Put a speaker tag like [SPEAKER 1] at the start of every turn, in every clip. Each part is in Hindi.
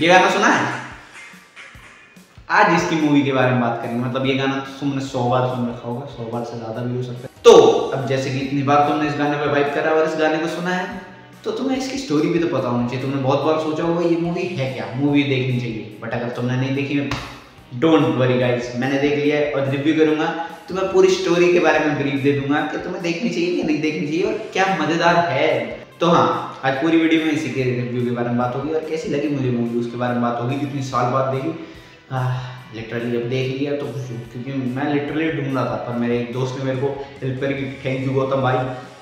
[SPEAKER 1] ये गाना सुना है? आज इसकी मूवी के बारे में बात करेंगे। मतलब ये गाना तुमने 100 बार सुन रखा होगा, 100 बार से ज्यादा भी हो सकता है। तो अब जैसे कि इतनी बार तुमने इस गाने पे वाइब करा और इस गाने को सुना है, तो तुम्हें इसकी स्टोरी भी तो पता होनी चाहिए। तुमने बहुत बार सोचा होगा ये मूवी है क्या, मूवी देखनी चाहिए। बट अगर तुमने नहीं देखी, डोंट वरी गाइस, मैंने देख लिया है और रिव्यू करूंगा। तुम्हें पूरी स्टोरी के बारे में ब्रीफ दे दूंगा कि तुम्हें देखनी चाहिए कि नहीं देखनी चाहिए और क्या मजेदार है। तो हाँ, आज पूरी वीडियो में इसी के रिव्यू के बारे में बात होगी और कैसी लगी मुझे मूवी उसके बारे में बात होगी। कितनी साल बाद देखी, लिटरली अब देख लिया तो खुश हूँ, क्योंकि मैं लिटरली ढूंढ रहा था। पर मेरे एक दोस्त ने मेरे को हेल्प करी कि थैंक यू गौतम भाई,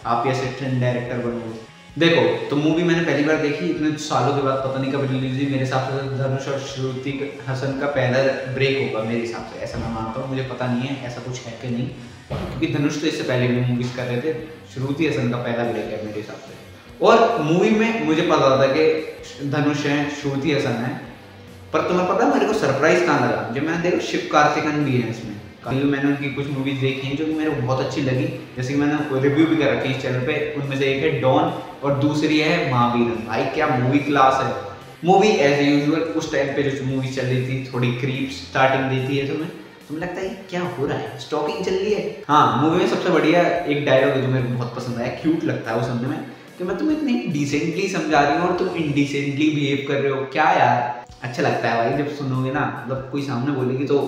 [SPEAKER 1] आप ये असिस्टेंट डायरेक्टर बनोगे। देखो, तो मूवी मैंने पहली बार देखी इतने सालों के बाद, पता नहीं कब रिलीज हुई। मेरे हिसाब से धनुष और श्रुति हसन का पहला ब्रेक होगा मेरे हिसाब से, ऐसा मैं मानता हूँ। मुझे पता नहीं है ऐसा कुछ है कि नहीं, क्योंकि धनुष तो इससे पहले भी मूवीज कर रहे थे। श्रुति हसन का पहला ब्रेक है मेरे हिसाब से। और मूवी में मुझे पता था कि धनुष है, श्रुति हसन है, पर तुम्हें पता है मेरे को सरप्राइज कहाँ लगा जब मैंने देखा शिव कार्तिकन भी है इसमें। मैंने उनकी कुछ मूवीज देखी हैं जो कि मेरे को बहुत अच्छी लगी, जैसे कि मैंने रिव्यू भी कर रखी है इस चैनल पे। उनमें से एक है डॉन और दूसरी है महावीरन। भाई क्या मूवी क्लास है। मूवी एज यूजुअल उस टाइम पे जो मूवी चल रही थी, थोड़ी क्रीप स्टार्टिंग देती है तुम्हें लगता है क्या हो रहा है, स्टॉकिंग चल रही है। हाँ, मूवी में सबसे बढ़िया एक डायलॉग है जो मेरे को बहुत पसंद आया, क्यूट लगता है वो सुनने में, कि मैं तुम्हें इतनी डिसेंटली समझा रही हूँ और तुम इनडिसेंटली बिहेव कर रहे हो। क्या यार, अच्छा लगता है भाई जब सुनोगे ना। मतलब कोई सामने बोलेगी तो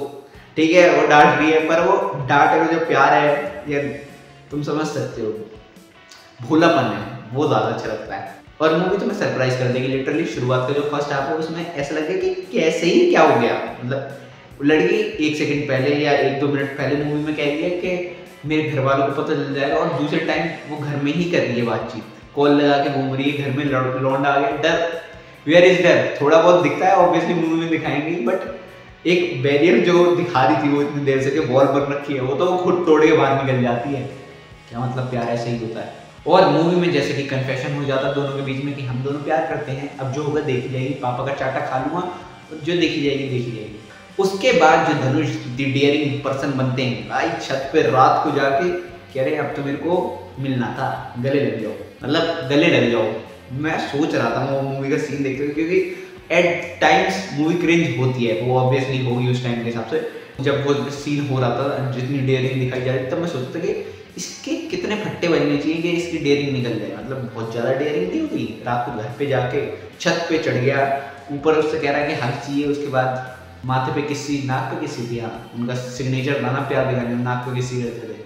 [SPEAKER 1] ठीक है वो डांट रही है, पर वो डांट है जो प्यार है या तुम समझ सकते हो, भोलापन है, वो ज्यादा अच्छा लगता है। और मूवी तुम्हें सरप्राइज कर देगी। लिटरली शुरुआत का जो फर्स्ट हाफ है उसमें ऐसा लगेगा कि कैसे ही क्या हो गया। मतलब लड़की 1 सेकंड पहले या 1-2 मिनट पहले मूवी में कह रही है कि मेरे घर वालों को पता चल जाएगा, और दूसरे टाइम वो घर में ही कर रही है बातचीत, कॉल लगा के घूम रही है, घर में लौंडा आ गया। डर, वेयर इज डर, थोड़ा बहुत दिखता है ऑब्वियसली मूवी में दिखाएंगे, बट एक बैरियर जो दिखा रही थी वो इतनी देर से कि वॉल बन रखी है, वो तो खुद तोड़ के बाहर निकल जाती है। क्या मतलब, प्यार ऐसे ही होता है। और मूवी में जैसे कि कन्फेशन हो जाता है दोनों के बीच में कि हम दोनों प्यार करते हैं, अब जो होगा देखी जाएगी, पापा का चाटा खा लूंगा, जो देखी जाएगी देखी जाएगी। उसके बाद जो धनुष डियरिंग पर्सन बनते हैं भाई, छत पे रात को जाके कह रहे अब तो मेरे को मिलना था, गले लग जाओ, मतलब गले लग जाओ। मैं सोच रहा था वो मूवी का सीन देखते हुए, क्योंकि एट टाइम्स मूवी क्रिंज होती है, वो ऑब्वियसली होगी उस टाइम के हिसाब से। जब वो सीन हो रहा था, जितनी डेयरिंग दिखाई जा रही थी, तब मैं सोचता था कि इसके कितने फट्टे बजने चाहिए कि इसकी डेयरिंग निकल जाए। मतलब बहुत ज़्यादा डेयरिंग नहीं होती। रात को घर पे जाके छत पे चढ़ गया, ऊपर उससे कह रहा है कि हक चाहिए, उसके बाद माथे पे किसी, नाक पे किसी थी, हाँ उनका सिग्नेचर था ना प्यार दिखाने, नाक पे किसी रहते थे।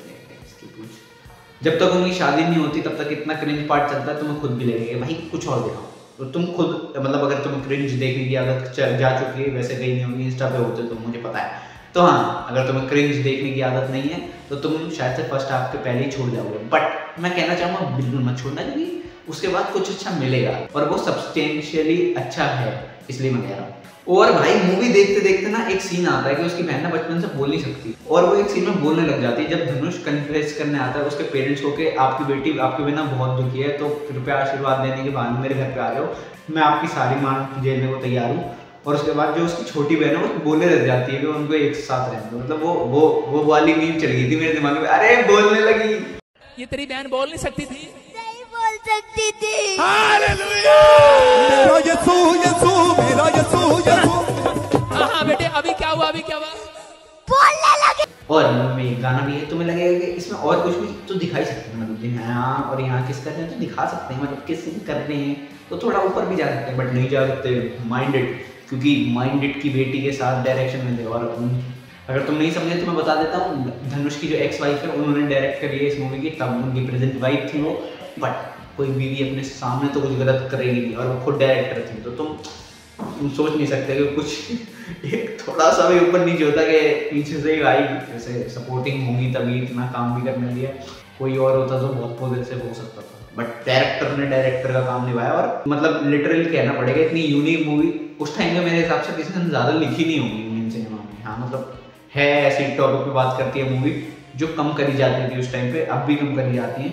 [SPEAKER 1] जब तक उनकी शादी नहीं होती तब तक इतना क्रिंज पार्ट चलता है, तुम्हें खुद भी लगेगा भाई कुछ और दिखाओ। तो तुम खुद, मतलब अगर तुम्हें क्रिंज देखने की आदत जा चुकी है, वैसे कहीं नहीं होगी, इंस्टा पे होते तो मुझे पता है। तो हाँ, अगर तुम्हें क्रिंज देखने की आदत नहीं है तो तुम शायद से फर्स्ट हाफ के पहले ही छोड़ जाओगे। बट मैं कहना चाहूँगा बिल्कुल मत छोड़ना, क्योंकि उसके बाद कुछ अच्छा मिलेगा और वो सब्सटेंशियली अच्छा है, इसलिए मैं कह रहा हूँ। और भाई मूवी देखते देखते ना एक सीन आता है कि उसकी बहन ना बचपन से बोल नहीं सकती, और वो एक सीन में बोलने लग जाती है जब धनुष कन्फेस करने आता है उसके पेरेंट्स को कि आपकी बेटी आपके बिना बहुत दुखी है, तो कृपया आशीर्वाद देने के बाद मेरे घर पे आ जाओ, मैं आपकी सारी मान झेलने को तैयार हूँ। और उसके बाद जो उसकी छोटी बहन है वो बोलने लग जाती है कि उनको एक साथ रहने दो। मतलब वो वाली मीम चल गई थी मेरे दिमाग में, अरे बोलने लगी,
[SPEAKER 2] ये तेरी बहन बोल नहीं सकती थी,
[SPEAKER 3] नहीं बोल सकती थी।
[SPEAKER 2] हालेलुया,
[SPEAKER 4] मेरा यीशु यीशु मेरा यीशु यीशु।
[SPEAKER 2] हाँ बेटे, अभी क्या हुआ, अभी क्या हुआ?
[SPEAKER 3] बोलने लगे।
[SPEAKER 1] और मूवी में गाना भी है, तुम्हें लगेगा कि इसमें और कुछ भी तो दिखा ही सकते हैं। मतलब यहाँ और यहाँ किस कर रहे हैं तो दिखा सकते हैं, मतलब किस कर रहे हैं तो थोड़ा ऊपर भी जा सकते हैं, बट नहीं जा सकते माइंडेड, क्योंकि माइंडेड की बेटी के साथ डायरेक्शन में थे। और अगर तुम नहीं समझे तो मैं बता देता हूँ, धनुष की जो एक्स वाइफ है उन्होंने डायरेक्ट करी है इस मूवी की, तब उनकी प्रेजेंट वाइफ थी वो। बट कोई बीवी अपने सामने तो कुछ गलत करेगी नहीं, और वो खुद डायरेक्टर थी, तो तुम सोच नहीं सकते कि कुछ एक थोड़ा सा भी ऊपर नीचे होता कि पीछे से ही आई जैसे सपोर्टिंग होंगी तभी इतना काम भी करने दिया। कोई और होता तो बहुत पॉजिटिव हो सकता था, बट डायरेक्टर ने डायरेक्टर का काम निभाया। और मतलब लिटरली कहना पड़ेगा इतनी यूनिक मूवी उस टाइम में मेरे हिसाब से किसी ने ज़्यादा लिखी नहीं होगी इंडियन सिनेमा में। हाँ मतलब है, ऐसी टॉपिक पे बात करती है मूवी जो कम करी जाती थी उस टाइम पे, अब भी कम करी जाती है।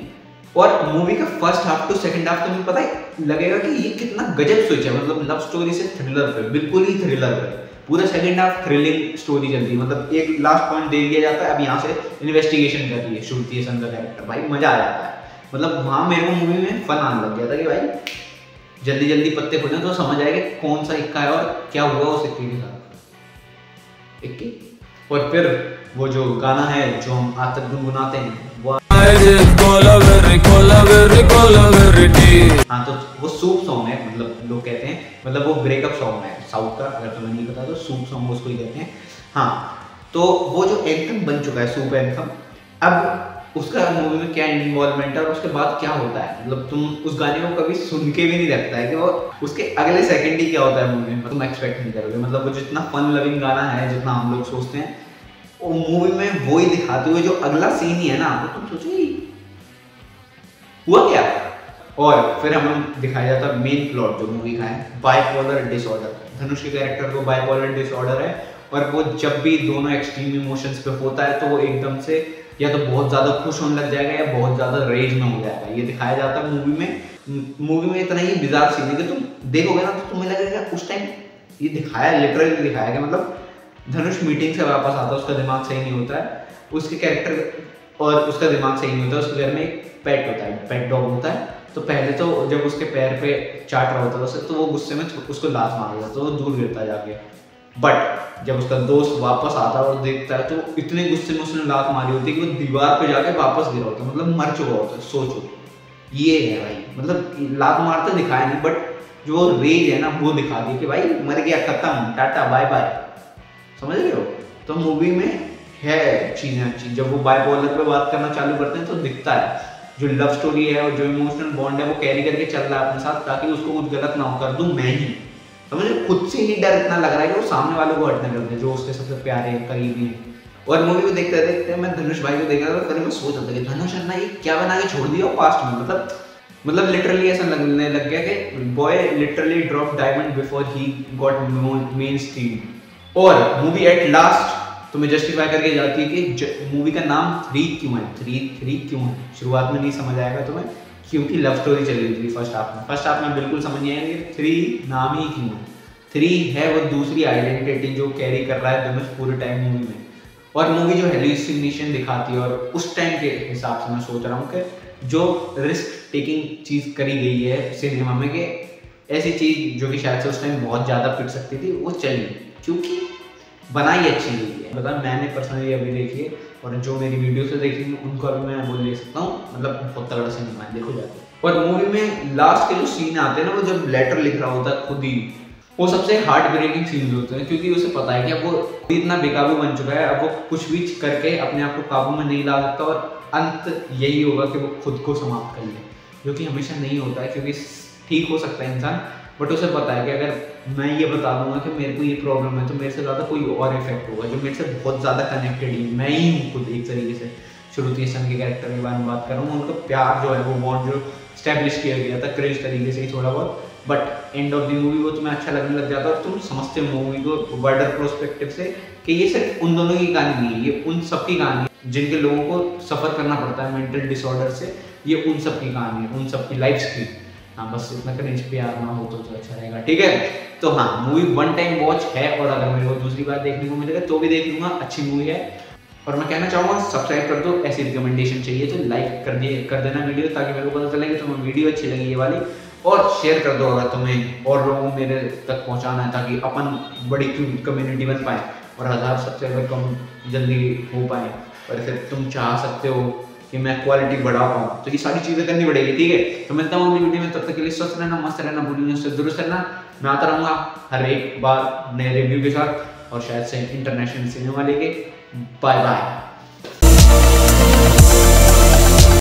[SPEAKER 1] और मूवी का first half to second half तो मुझे पता है लगेगा कि ये कितना गजब स्विच है। मतलब लव स्टोरी से थ्रिलर पे, बिल्कुल ही थ्रिलर पे, पूरा सेकंड हाफ थ्रिलिंग स्टोरी चलती है। मतलब एक लास्ट पॉइंट दे दिया जाता है, अब यहाँ से इन्वेस्टिगेशन कर रही है श्रुति हसन का कैरेक्टर, भाई मजा आ जाता है। मतलब वहाँ मेरे को मूवी में फन आने लग गया था कि भाई जल्दी जल्दी पत्ते खुले तो समझ आएगा कौन सा इक्का है और क्या हुआ उस इक्के के साथ। इक्के और फिर वो जो गाना है जो हम आज तक गुनगुनाते हैं वो हाँ, तो वो सूप सॉन्ग है, मतलब लोग कहते हैं, मतलब वो ब्रेकअप सॉन्ग है साउथ का, अगर तुम्हें नहीं पता तो सूप सॉन्ग उसको ही कहते हैं। हाँ, तो वो जो एंथम बन चुका है सूप एंथम, अब उसका मूवी में क्या इन्वॉल्वमेंट है और उसके बाद क्या होता है, मतलब तुम उस गाने को कभी सुन के भी नहीं रखता है कि वो उसके अगले सेकंड ही क्या होता है मूवी में, तुम एक्सपेक्ट नहीं करोगे। मतलब वो जितना फन लविंग गाना है, जितना हम लोग सोचते हैं, वो मूवी में वो ही दिखाते हुए जो अगला सीन ही है ना, वो तुम सोचो हुआ क्या। और फिर हमें दिखाया जाता है मेन प्लॉट जो मूवी का है, बाइपोलर डिसऑर्डर। धनुष के कैरेक्टर को बाइपोलर डिसऑर्डर है और वो जब भी दोनों एक्सट्रीम इमोशंस पे होता है तो वो एकदम से या तो बहुत ज्यादा खुश होने लग जाएगा या बहुत ज्यादा रेज में हो जाएगा। ये दिखाया जाता है मूवी में। मूवी में इतना ही बिजार सीन है कि तुम देखोगे ना तो तुम्हें लगेगा उस टाइम ये दिखाया, लिटरली दिखाया गया। मतलब धनुष मीटिंग से वापस आता है, उसका दिमाग सही नहीं होता है, उसके कैरेक्टर और उसका दिमाग सही नहीं होता है। उसके घर में एक पेट होता है, पेट डॉग होता है। तो पहले तो जब उसके पैर पे चाट रहा होता है उसे, तो वो गुस्से में उसको लात मार देता है, तो वो दूर गिरता जाके। बट जब उसका दोस्त वापस आता है और देखता है तो इतने गुस्से में उसने लात मारी होती है कि वो दीवार पे जाके वापस गिरा होता है, मतलब मर चुका होता है। सोचो, ये है भाई, मतलब लात मारते दिखाया नहीं, बट जो रेज है ना वो दिखा दी कि भाई मर गया, खत्म, टाटा बाय बाय। समझ रहे हो? तो मूवी में है चीजें अच्छी। जब वो बाइपोलर पे बात करना चालू करते हैं तो दिखता है जो लव स्टोरी है और जो इमोशनल बॉन्ड है वो कैरी करके चल रहा है अपने साथ, ताकि उसको कुछ गलत ना हो, कर दूं मैं ही। समझे? खुद से ही डर इतना लग रहा है कि वो सामने वालों को हटने लग गए जो उसके सबसे प्यारे करीबी हैं। और मूवी को देखते देखते मैं धनुष भाई को देख रहा था, मैं सोच रहा था कि धनुष अन्ना ये क्या बना के छोड़ दिया पास्ट में। मतलब लिटरली ऐसा लगने लग गया कि boy literally drop diamond before he got main stream. और मूवी एट लास्ट तुम्हें जस्टिफाई करके जाती है कि मूवी का नाम 3 क्यों है। 3 क्यों है शुरुआत में नहीं समझ आएगा तुम्हें, क्योंकि लव स्टोरी चल रही थी फर्स्ट हाफ में बिल्कुल समझ नहीं आएगी 3 नाम ही क्यों है। 3 है वो दूसरी आइडेंटिटी जो कैरी कर रहा है धनुष पूरे टाइम मूवी में। और मूवी जो हेलुसिनेशन दिखाती है, और उस टाइम के हिसाब से मैं सोच रहा हूँ कि जो रिस्क टेकिंग चीज़ करी गई है सिनेमा में, कि ऐसी चीज़ जो कि शायद से उस टाइम बहुत ज़्यादा पिट सकती थी वो चली, क्योंकि बनाई अच्छी हुई है। बता, मैंने पर्सनली अभी देखी है और जो मेरी वीडियो से देखी उनको अभी मैं बोल ले सकता हूँ, मतलब बहुत तगड़ा सिनेमा है, देखो जाके। और मूवी में लास्ट के जो सीन आते हैं ना, वो जब लेटर लिख रहा होता है खुद ही, वो सबसे हार्ट ब्रेकिंग सीन होते हैं, क्योंकि उसे पता है कि अब वो इतना बेकाबू बन चुका है, अब वो कुछ भी करके अपने आप को काबू में नहीं ला सकता और अंत यही होगा कि वो खुद को समाप्त कर ले, जो कि हमेशा नहीं होता है। क्योंकि ठीक हो सकता है इंसान, बट उसे पता है कि अगर मैं ये बता दूंगा कि मेरे को ये प्रॉब्लम है तो मेरे से ज़्यादा कोई और इफेक्ट होगा जो मेरे से बहुत ज़्यादा कनेक्टेड ही, मैं ही हूँ खुद एक तरीके से। श्रुति हसन के कैरेक्टर के बारे में बात कर रहा हूँ, उनका प्यार जो है वो बॉन्ड जो स्टैब्लिश किया गया था क्रेज तरीके से ही थोड़ा बहुत, but end of the movie वो तुम्हें अच्छा लगने लग जाता है और तुम समझते हो मूवी को वाइडर प्रोस्पेक्टिव से कि ये सिर्फ उन दोनों की कहानी नहीं है, ये उन सबकी कहानी है जिनके लोगों को सफ़र करना पड़ता है मेंटल डिसऑर्डर से। ये उन सबकी कहानी है, उन सबकी लाइफ्स की। हाँ, बस इतना क्रिंज प्यार ना हो तो अच्छा रहेगा, ठीक है। तो हाँ, मूवी 1 टाइम वॉच है और अगर मेरे को दूसरी बार देखने को मिलेगा तो भी देख लूँगा, अच्छी मूवी है। और मैं कहना चाहूँगा सब्सक्राइब कर दो, ऐसी रिकमेंडेशन चाहिए तो लाइक कर देना वीडियो, ताकि मेरे को पता चले कि तुम्हें वीडियो अच्छी लगी ये वाली। और शेयर कर दो अगर तुम्हें और लोगों को मेरे तक पहुँचाना है, ताकि अपन बड़ी कम्युनिटी बन पाए और 1000 सब्सक्राइबर कम जल्दी हो पाए। और फिर तुम चाह सकते हो कि मैं क्वालिटी बढ़ा पाऊँ, तो ये सारी चीज़ें करनी पड़ेगी, ठीक है। तो मिलता हूँ अगली वीडियो में, तब तक के लिए स्वस्थ रहना, मस्त रहना, भूलिए उससे दुरुस्त रहना। मैं आता रहूँगा हर एक बार नए रिव्यू के साथ और शायद से इंटरनेशनल सिनेमा लेके। Bye bye.